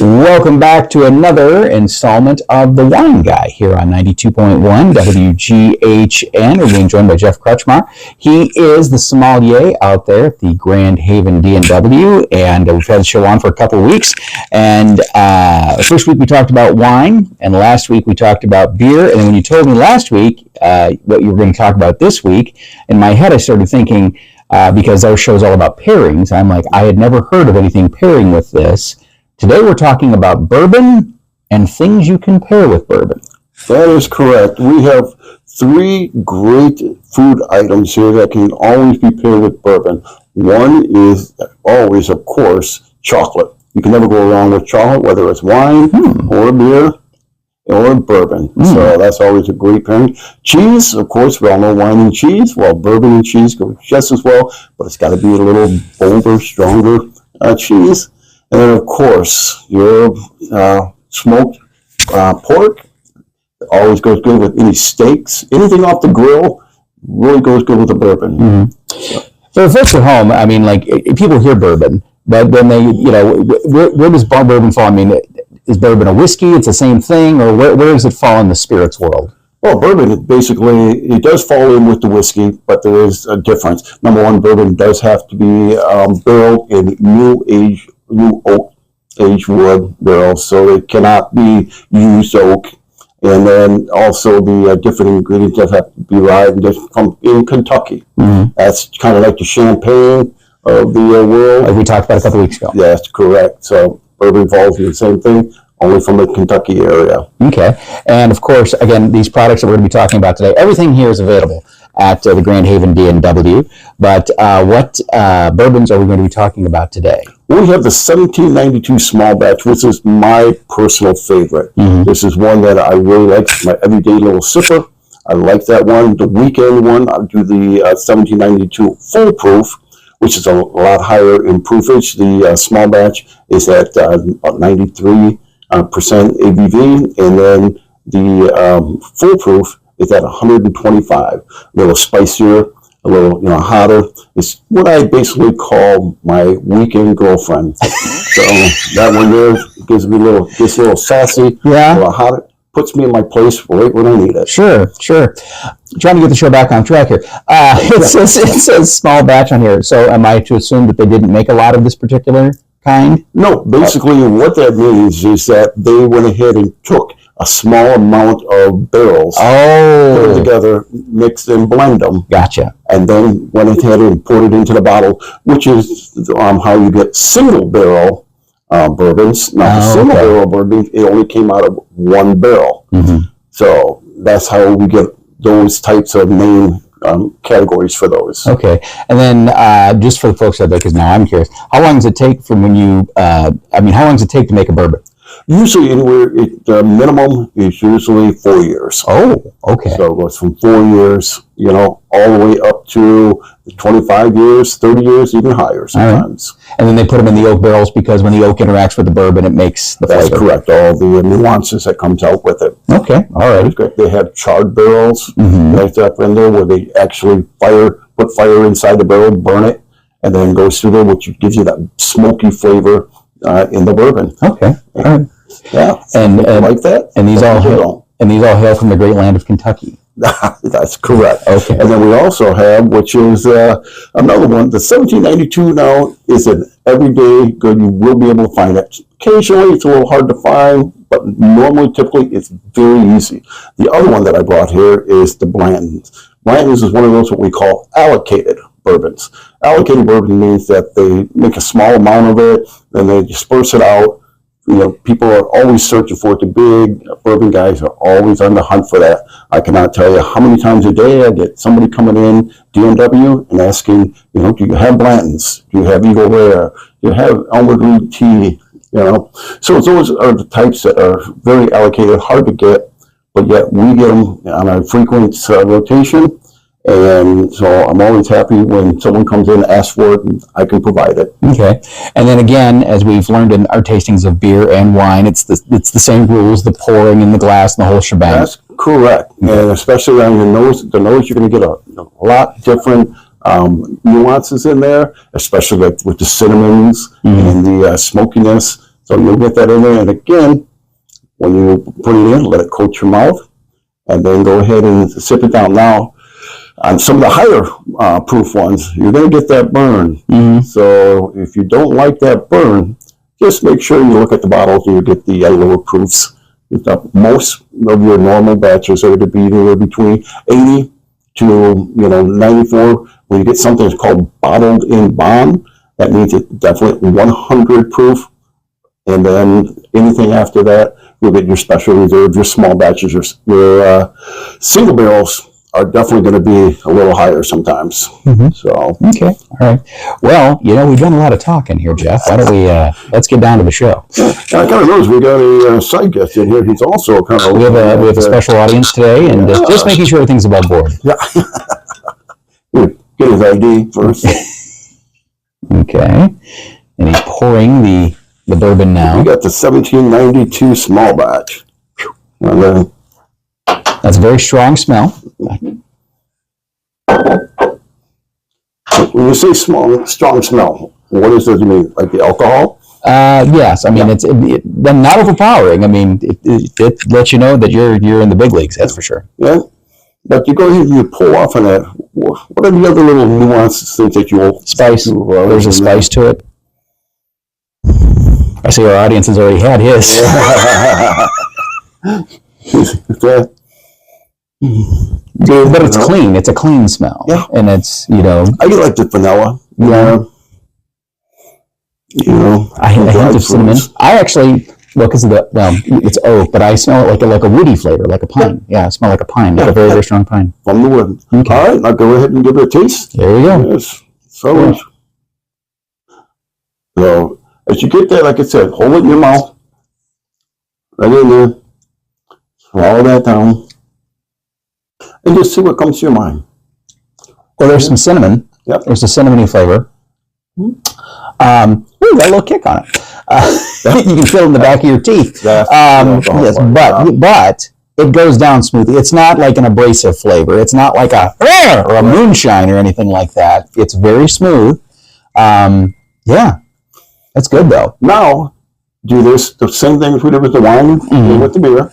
Welcome back to another installment of The Wine Guy here on 92.1 WGHN. We're being joined by Jeff Kretschmar. He is the sommelier out there at the Grand Haven D&W, and we've had the show on for a couple of weeks. And first week we talked about wine, and last week we talked about beer. And then when you told me last week what you were going to talk about this week, in my head I started thinking, because our show's all about pairings, I'm like, I had never heard of anything pairing with this. Today we're talking about bourbon and things you can pair with bourbon. That is correct. We have three great food items here that can always be paired with bourbon. One is always, of course, chocolate. You can never go wrong with chocolate, whether it's wine or beer or bourbon. So that's always a great pairing. Cheese, of course, we all know wine and cheese. Well, bourbon and cheese go just as well, but it's got to be a little bolder, stronger cheese. And then, of course, your smoked pork always goes good with any steaks. Anything off the grill really goes good with the bourbon. So if folks at home, I mean, like, people hear bourbon, but when they, where does bourbon fall? I mean, is bourbon a whiskey? It's the same thing, or where does it fall in the spirits world? Well, bourbon, basically, it does fall in with the whiskey, but there is a difference. Number one, bourbon does have to be barreled in new oak aged wood barrels, so it cannot be used oak. And then also the different ingredients that have to be derived from in Kentucky. That's kind of like the champagne of the world. Like we talked about a couple weeks ago. Yeah, that's correct. So bourbon falls in the same thing, only from the Kentucky area. Okay. And of course, again, these products that we're going to be talking about today, everything here is available at the Grand Haven D&W. But what bourbons are we going to be talking about today? We have the 1792 small batch, which is my personal favorite. This is one that I really like, my everyday little sipper. I like that one. The weekend one, I'll do the 1792 full proof, which is a lot higher in proofage. The small batch is at about 93% ABV, and then the full proof is at 125. A little spicier, a little hotter. It's what I basically call my weekend girlfriend. So that one there gets me gets a little sassy, a little hotter, puts me in my place right when I need it. Sure. Trying to get the show back on track here. It says small batch on here. So am I to assume that they didn't make a lot of this particular kind? No, basically what that means is that they went ahead and took a small amount of barrels, put them together, mix and blend them. Gotcha. And then went ahead and poured it into the bottle, which is how you get single barrel bourbons. Now, the single barrel bourbon, it only came out of one barrel. So that's how we get those types of name categories for those. Okay. And then just for the folks out there, because now I'm curious, how long does it take from when you, how long does it take to make a bourbon? Usually the minimum is usually 4 years. Oh, okay. So it goes from 4 years, all the way up to 25 years, 30 years, even higher sometimes. Right. And then they put them in the oak barrels because when the oak interacts with the bourbon, it makes the flavor. That's correct. All the nuances that comes out with it. Okay. All right. They have charred barrels like that in there where they actually put fire inside the barrel, burn it, and then goes through there, which gives you that smoky flavor in the bourbon. Okay. All right. Yeah. And like that. And these all hail from the great land of Kentucky. That's correct. Okay. And then we also have, which is another one, the 1792 now is an everyday good. You will be able to find it. Occasionally it's a little hard to find, but normally, typically, it's very easy. The other one that I brought here is the Blantons. Blantons is one of those what we call allocated bourbons. Allocated bourbon means that they make a small amount of it, then they disperse it out. People are always searching for it. The big bourbon guys are always on the hunt for that. I cannot tell you how many times a day I get somebody coming in, D&W, and asking, do you have Blantons? Do you have Eagle Rare? Do you have Elmer Green Tea? So those are the types that are very allocated, hard to get, but yet we get them on a frequent rotation. And so I'm always happy when someone comes in and asks for it, and I can provide it. Okay. And then again, as we've learned in our tastings of beer and wine, it's the same rules, the pouring in the glass and the whole shebang. That's correct. And especially on your nose, you're going to get a lot different nuances in there, especially like with the cinnamons and the smokiness. So you'll get that in there, and again, when you put it in, let it coat your mouth, and then go ahead and sip it down. Now, on some of the higher proof ones, you're going to get that burn. Mm-hmm. So if you don't like that burn, just make sure you look at the bottles and you get the lower proofs. Most of your normal batches are going to be anywhere between 80 to 94. When you get something that's called bottled in bond, that means it's definitely 100 proof. And then anything after that, you'll get your special reserve, your small batches, your single barrels are definitely going to be a little higher sometimes. Mm-hmm. So okay, all right. Well, we've done a lot of talking here, Jeff. Why don't we let's get down to the show? I kind of noticed we got a side guest in here. He's also kind of we have a special audience today, and just making sure everything's above board. Yeah. Get his ID first. Okay, and he's pouring the bourbon now. We got the 1792 small batch. And then that's a very strong smell. When you say strong smell, what does it mean? Like the alcohol? Yes. I mean, it's not overpowering. I mean, it lets you know that you're in the big leagues. That's for sure. Yeah. But you go ahead and you pull off on that. What are the other little nuances, things that you will spice? There's a spice to it. I see our audience has already had his. But it's clean. It's a clean smell. Yeah. And it's, I like the vanilla. Yeah. I hint of cinnamon. I actually, because of it's oak, but I smell it like a woody flavor, like a pine. Yeah, I smell like a pine, like a very, very strong pine. From the wood. Okay. All right, I'll go ahead and give it a taste. There you go. Yes. So as you get that, like I said, hold it in your mouth. Right in there. Swallow that down. And just see what comes to your mind. Well, there's some cinnamon. Yep. There's a cinnamony flavor. Got a little kick on it. You can feel it in the back of your teeth. Yes, but it goes down smoothly. It's not like an abrasive flavor. It's not like a moonshine or anything like that. It's very smooth. Yeah, that's good though. Now, do the same thing as we did with the wine and with the beer.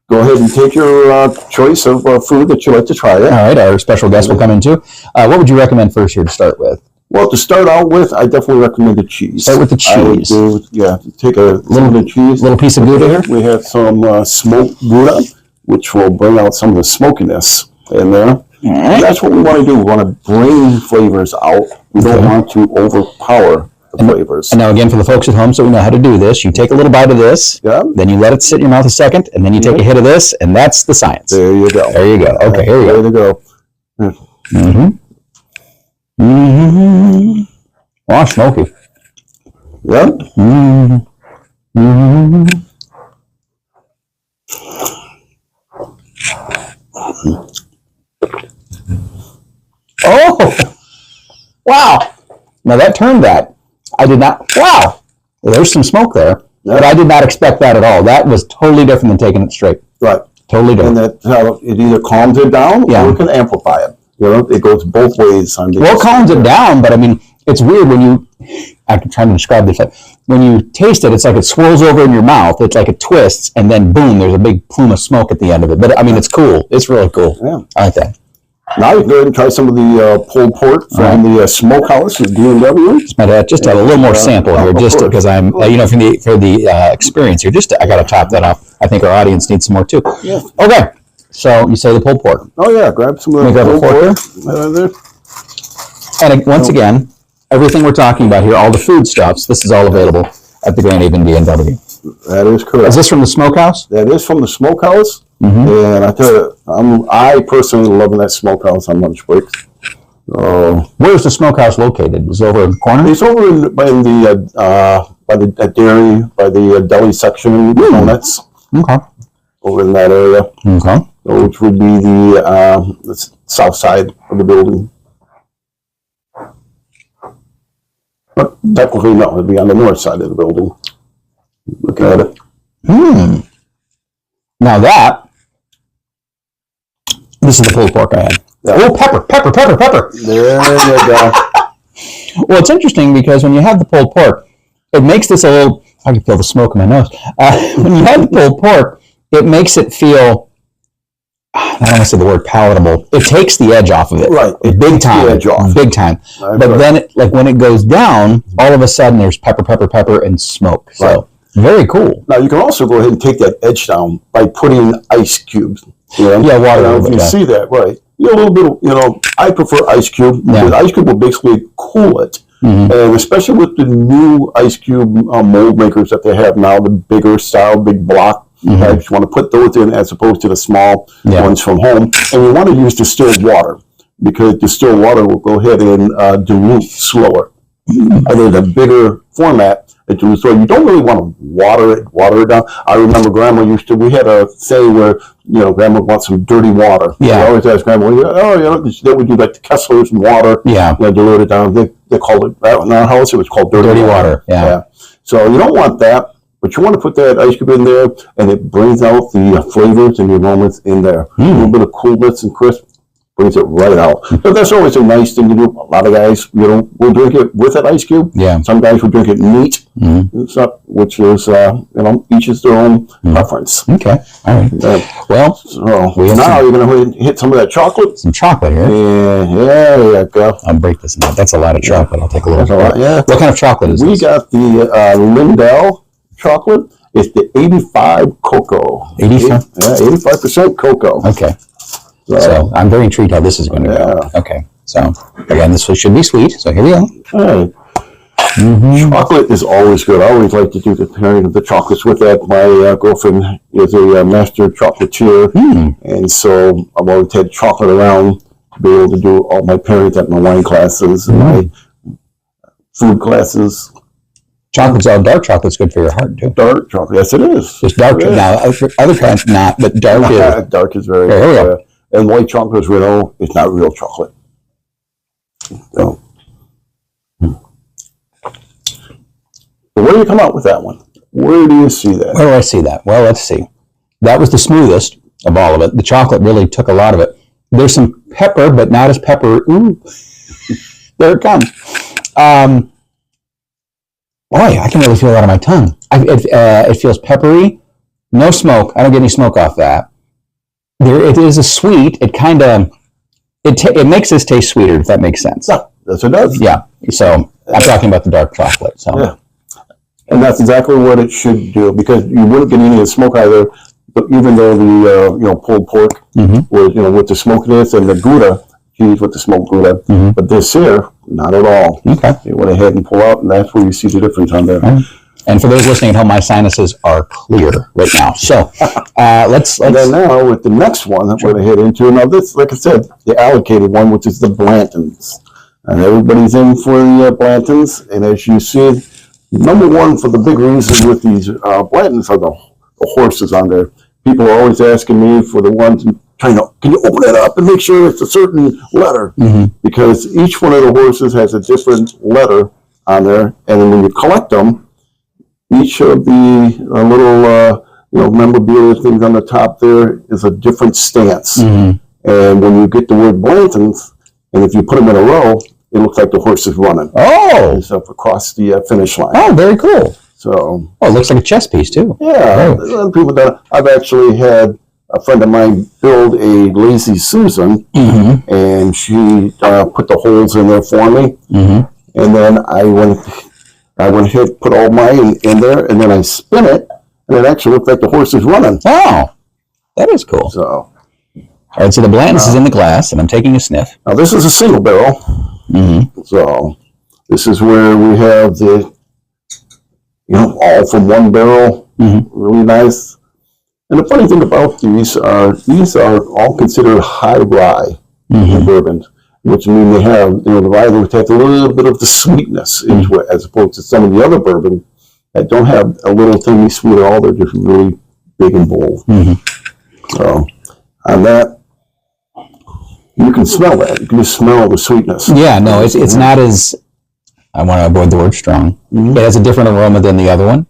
Go ahead and take your choice of food that you like to try. All right, our special guest will come in too. What would you recommend first here to start with? Well, to start out with, I definitely recommend the cheese. Start with the cheese. Take a little bit of cheese. Little piece of Gouda here. We have some smoked Gouda, which will bring out some of the smokiness in there. Right. That's what we want to do. We want to bring flavors out. We don't want to overpower the flavors. And now again, for the folks at home, so we know how to do this, you take a little bite of this, then you let it sit in your mouth a second, and then you take a hit of this, and that's the science. There you go. There you go. Okay, here we go. There you go. Wow, smoky. Yep. Oh! Wow! Now that turned that. I did not. Wow! There's some smoke there, but I did not expect that at all. That was totally different than taking it straight. Right. Totally different. And that's how it either calms it down or it can amplify it. It goes both ways. Well, it calms it down, but I mean, it's weird when you. I'm trying to describe this. When you taste it, it's like it swirls over in your mouth. It's like it twists, and then boom, there's a big plume of smoke at the end of it. But I mean, it's cool. It's really cool. Yeah. I like that. Now you can go ahead and try some of the pulled pork from the smokehouse at D&W. Just have a little more sample here, just because I'm, for the experience here. I got to top that off. I think our audience needs some more too. Yeah. Okay. So you say the pulled pork. Oh yeah, grab some of the pulled pork there. And once again, everything we're talking about here, all the foodstuffs, this is all available at the Grand Haven D&W. That is correct. Is this from the smokehouse? That is from the smokehouse. And I tell you, I personally love that smokehouse on lunch breaks. Where's the smokehouse located? Is it over in the corner? It's over by the dairy, by the deli section, donuts. Okay. Over in that area. Okay. Which would be the south side of the building. But technically, no, it'd be on the north side of the building. Look at it. Now this is the pulled pork I had. Yeah. Oh, pepper. There you go. Well, it's interesting because when you have the pulled pork, it makes this a little, I can feel the smoke in my nose. When you have the pulled pork, it makes it feel, I don't want to say the word palatable. It takes the edge off of it. Right. Big time. The edge off. Big time. Right. But then, like when it goes down, all of a sudden there's pepper, and smoke. So right. Very cool. Now you can also go ahead and take that edge down by putting ice cubes. Yeah, water. You see that, right? A little bit. I prefer ice cube. Yeah. The ice cube will basically cool it. Mm-hmm. And especially with the new ice cube mold makers that they have now, the bigger style, big block. Mm-hmm. Right? You want to put those in as opposed to the small ones from home. And you want to use distilled water because distilled water will go ahead and dilute slower. Mm-hmm. I think the bigger format, so you don't really want to water it down. I remember Grandma we had a saying where, Grandma wants some dirty water. Yeah. I always ask Grandma, they would do like the Kessler's and water. Yeah. Dilute it down. They called it, in our house, it was called dirty water. Yeah. So you don't want that, but you want to put that ice cube in there, and it brings out the flavors and the aromas in there. A little bit of coolness and crisp. Brings it right out. But that's always a nice thing to do. A lot of guys, will drink it with an ice cube. Yeah. Some guys will drink it neat. Mm-hmm. It's not, which is, each is their own preference. Okay. All right. Well, so now you're going to hit some of that chocolate. Some chocolate here. Yeah, there you go. I'll break this now. That's a lot of chocolate. I'll take a little bit. Yeah. What kind of chocolate is this? We got the Lindell chocolate. It's the 85 cocoa. 85? 85% cocoa. Okay. So I'm very intrigued how this is going to go. Okay. So again, this should be sweet. So here we go. All right. Mm-hmm. Chocolate is always good. I always like to do the pairing of the chocolates with that. My girlfriend is a master chocolatier, and so I've always had chocolate around to be able to do all my pairings at my wine classes and my food classes. Dark chocolate's good for your heart too. Dark chocolate, yes, it is. Just dark. Now, other kinds not, but dark is. Dark is very good. And white chocolate is real. It's not real chocolate. So, where do you come out with that one? Where do you see that? Where do I see that? Well, let's see. That was the smoothest of all of it. The chocolate really took a lot of it. There's some pepper, but not as pepper. Ooh, there it comes. Boy, I can really feel that on my tongue. It feels peppery. No smoke. I don't get any smoke off that. It is a sweet. It kind of it makes this taste sweeter, if that makes sense. Yeah, yes, it does. Yeah. So I'm talking about the dark chocolate. So yeah, and that's exactly what it should do, because you wouldn't get any of the smoke either. But even though the pulled pork was with the smokiness and the Gouda cheese with the smoked Gouda, but this here not at all. Okay, you went ahead and pull out, and that's where you see the difference on there. And for those listening at home, my sinuses are clear right now. So let's. And then now with the next one that we're going to hit into. Now this, like I said, the allocated one, which is the Blantons. And everybody's in for the Blantons. And as you see, number one for the big reason with these Blantons are the horses on there. People are always asking me for the ones trying to, can you open it up and make sure it's a certain letter? Because each one of the horses has a different letter on there. And then when you collect them, each of the little, memorabilia things on the top there is a different stance. And when you get the word Blantons, and if you put them in a row, it looks like the horse is running. Oh! It's up across the finish line. Oh, very cool. So. Oh, it looks like a chess piece, too. Yeah. People that I've actually had a friend of mine build a lazy Susan, and she put the holes in there for me. And then I went ahead, put all mine in there, and then I spin it, and it actually looked like the horse is running. Oh, that is cool. So, all right, so the Blanton's is in the glass, and I'm taking a sniff. Now, this is a single barrel. So, this is where we have the, all from one barrel. Really nice. And the funny thing about these are all considered high rye bourbons, which means they have, the rye which has a little bit of the sweetness into it, as opposed to some of the other bourbon that don't have a little tiny sweet at all. They're just really big and bold. So, on that, you can smell that. You can just smell the sweetness. Yeah, no, it's not as, I want to avoid the word strong. It has a different aroma than the other one.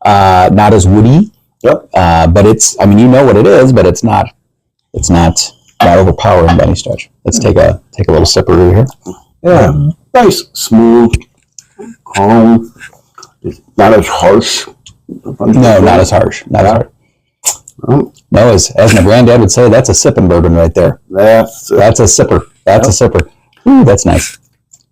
Not as woody. Yep. But it's, you know what it is, but it's not overpowering by any stretch. Let's take a little sipper here. Yeah. Nice, smooth, calm. It's not as harsh No, not as harsh. Not as harsh. Well, No, as my granddad would say, that's a sipping bourbon right there. That's a sipper. That's a sipper. Ooh, that's nice.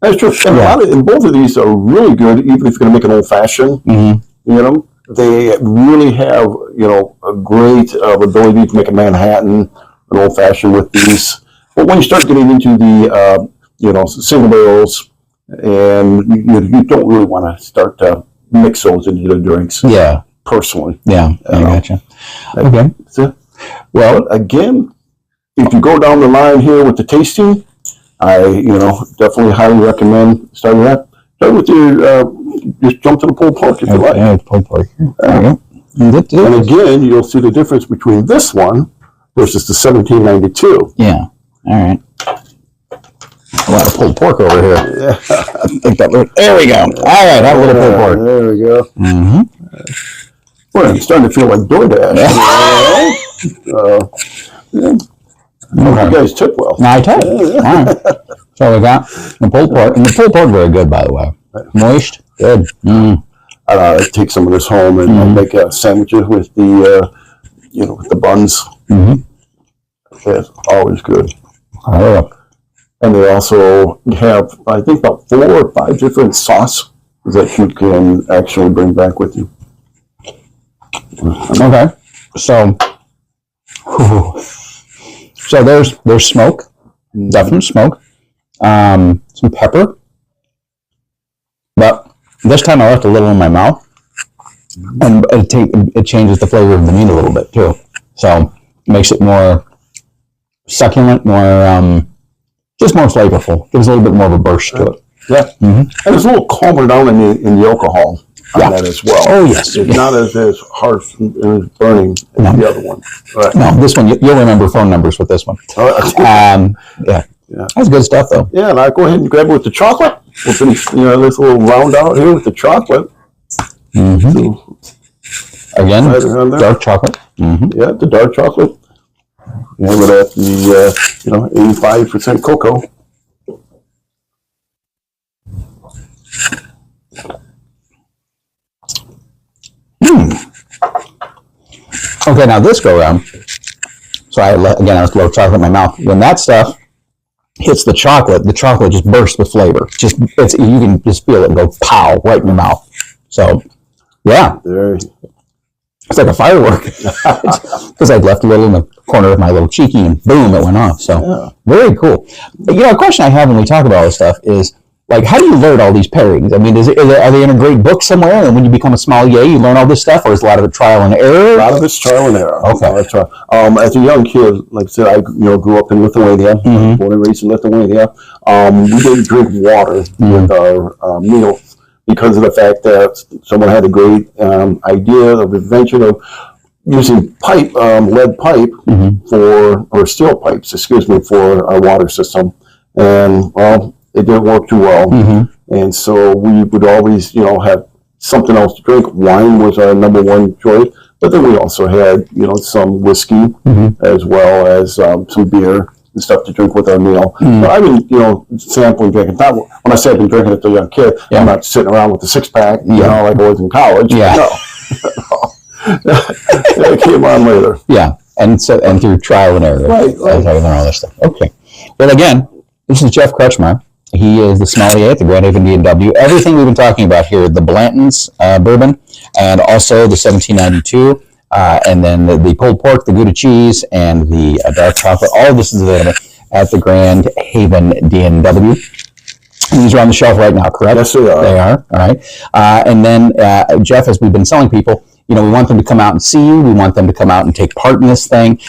That's true. And both of these are really good, even if you're going to make an old fashioned. You know, they really have a great ability to make a Manhattan, an old fashioned with these. But when you start getting into the single barrels, and you don't really want to start to mix those into the drinks. Yeah. Personally. Yeah, I gotcha. Okay. Well, again, if you go down the line here with the tasting, I definitely highly recommend starting that. Start with your just jump to the pulled pork if you like. Yeah, pulled pork. And again, you'll see the difference between this one versus the 1792. Yeah. All right. A lot of pulled pork over here. Yeah. There we go. All right, have a little pulled pork. There we go. Well, I'm starting to feel like DoorDash. You guys tip well. I tip. All right. So we got the pulled pork, and the pulled pork very good, by the way. Moist, good. I take some of this home and I'll make sandwiches with the with the buns. It's always good. And they also have, I think, about 4 or 5 different sauces that you can actually bring back with you. Okay, so there's smoke, definite smoke, some pepper, but this time I left a little in my mouth, and it changes the flavor of the meat a little bit too. So it makes it more succulent, just more flavorful. Gives a little bit more of a burst to it. Yeah, and it's a little calmer down in the alcohol on that as well. Oh yes, it's not as harsh and burning as the other one. Right. No, this one you'll remember phone numbers with this one. Yeah, that's good stuff though. Yeah, and I go ahead and grab it with the chocolate. We'll finish this little round out here with the chocolate. So, again, dark chocolate. Yeah, the dark chocolate. Yeah, with the 85% cocoa. Okay, now this go around. So I was a little chocolate in my mouth. When that stuff hits the chocolate just bursts with flavor. You can just feel it go pow right in your mouth. So, yeah. It's like a firework. Because I'd left a little in the corner of my little cheeky and boom, it went off. So, very cool. But, a question I have when we talk about all this stuff is, like, how do you learn all these pairings? I mean, are they in a great book somewhere? And when you become a sommelier, you learn all this stuff, or is a lot of it trial and error? A lot of it's trial and error. Okay. As a young kid, like I said, I grew up in Lithuania, born and raised in Lithuania. We didn't drink water with our meals because of the fact that someone had a great idea of invention of using lead pipe or steel pipes, for our water system, and it didn't work too well, and so we would always, have something else to drink. Wine was our number one choice, but then we also had, some whiskey as well as some beer and stuff to drink with our meal. But I've been, sampling drinking. Not, when I say I've been drinking as a young kid, I'm not sitting around with a 6-pack, like I was in college. Yeah. No. It came on later. Yeah, and through trial and error. Right. That's how you learn all this stuff. Okay. Well, again, this is Jeff Kretschmar. He is the sommelier at the Grand Haven B&W. Everything we've been talking about here, the Blanton's bourbon, and also the 1792, and then the pulled pork, the Gouda cheese, and the dark chocolate. All of this is available at the Grand Haven B&W. These are on the shelf right now, correct? Yes, they are. They are, all right. And then, Jeff, as we've been telling people, we want them to come out and see you. We want them to come out and take part in this thing.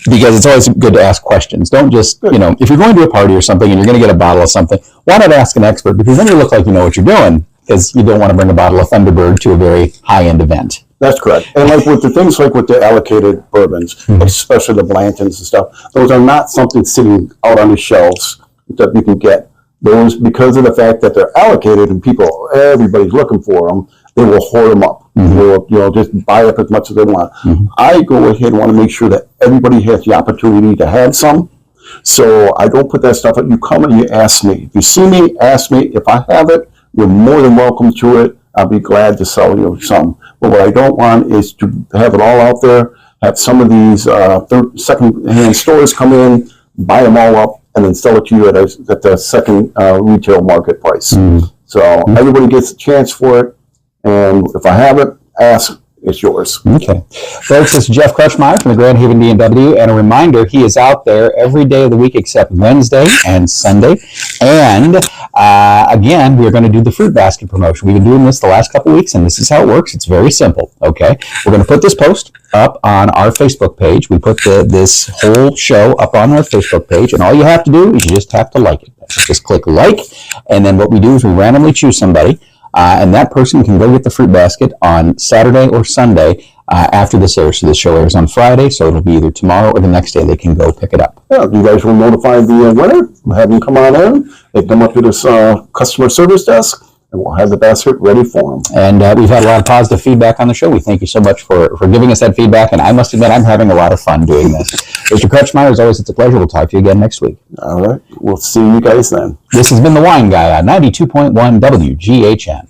Because it's always good to ask questions. Don't just, if you're going to a party or something and you're going to get a bottle of something, why not ask an expert? Because then you look like you know what you're doing, because you don't want to bring a bottle of Thunderbird to a very high-end event. That's correct. And like with the things like with the allocated bourbons, especially the Blantons and stuff, those are not something sitting out on the shelves that you can get. Those, because of the fact that they're allocated and everybody's looking for them, they will hoard them up. They will, just buy up as much as they want. I go ahead and want to make sure that everybody has the opportunity to have some. So I don't put that stuff up. You come and you ask me. If you see me, ask me. If I have it, you're more than welcome to it. I'll be glad to sell you some. But what I don't want is to have it all out there, have some of these second-hand stores come in, buy them all up, and then sell it to you at the second retail market price. So everybody gets a chance for it, and if I have it, ask. It's yours. Okay. Folks, this is Jeff Crutchmeyer from the Grand Haven BMW, and a reminder, he is out there every day of the week except Wednesday and Sunday. And again, we're going to do the fruit basket promotion. We've been doing this the last couple weeks, and this is how it works. It's very simple, okay? We're going to put this post up on our Facebook page. We put this whole show up on our Facebook page, and all you have to do is you just have to like it. Just click like, and then what we do is we randomly choose somebody, and that person can go get the fruit basket on Saturday or Sunday after this airs. So the show airs on Friday, so it'll be either tomorrow or the next day they can go pick it up. Yeah, you guys will notify the winner. We'll have them come on in. They come up to this customer service desk, and we'll have the basket ready for them. And we've had a lot of positive feedback on the show. We thank you so much for giving us that feedback, and I must admit I'm having a lot of fun doing this. Mr. Crutchmeyer, as always, it's a pleasure. We'll talk to you again next week. All right. We'll see you guys then. This has been The Wine Guy on 92.1 WGHN.